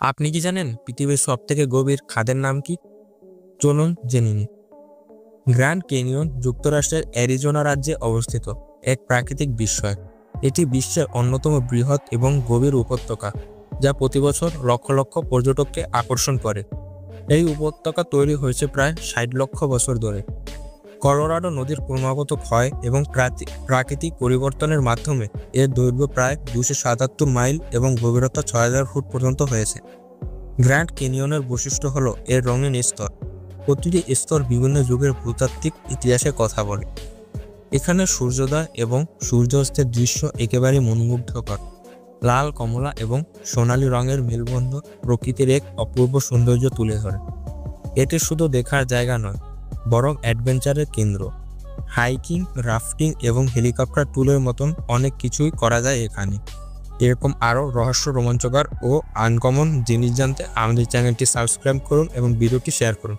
আপনি কি জানেন পৃথিবীর সবথেকে গভীর খাদের নাম কি? চলুন জেনে নিই। গ্র্যান্ড ক্যানিয়ন যুক্তরাষ্ট্রের অ্যারিজোনা রাজ্যে অবস্থিত এক প্রাকৃতিক বিস্ময়। এটি বিশ্বের অন্যতম বৃহৎ এবং গভীর উপত্যকা, যা প্রতি বছর লক্ষ লক্ষ পর্যটককে আকর্ষণ করে। এই উপত্যকা তৈরি হয়েছে প্রায় 60 লক্ষ বছর ধরে। কলোরাডো নদীর ক্রমাগত ক্ষয় এবং প্রাকৃতিক পরিবর্তনের মাধ্যমে এর দৈর্ঘ্য প্রায় 277 মাইল এবং গভীরতা 6000 ফুট পর্যন্ত হয়েছে। গ্র্যান্ড ক্যানিয়নের বৈশিষ্ট্য হল এর রঙিন স্তর। প্রতিটি স্তর বিভিন্ন যুগের ভূতাত্ত্বিক ইতিহাসের কথা বলে। এখানে সূর্যোদয় এবং সূর্যাস্তের দৃশ্য একেবারে মনোমুগ্ধকর। লাল, কমলা এবং সোনালী রঙের মেলবন্ধ প্রকৃতির এক অপূর্ব সৌন্দর্য তুলে ধরে। এটি শুধু দেখার জায়গা নয়, বরং অ্যাডভেঞ্চারের কেন্দ্র। হাইকিং, রাফটিং এবং হেলিকপ্টার ট্যুরের মতন অনেক কিছুই করা যায় এখানে। এরকম আরও রহস্য, রোমাঞ্চকর ও আনকমন জিনিস জানতে আমাদের চ্যানেলটি সাবস্ক্রাইব করুন এবং ভিডিওটি শেয়ার করুন।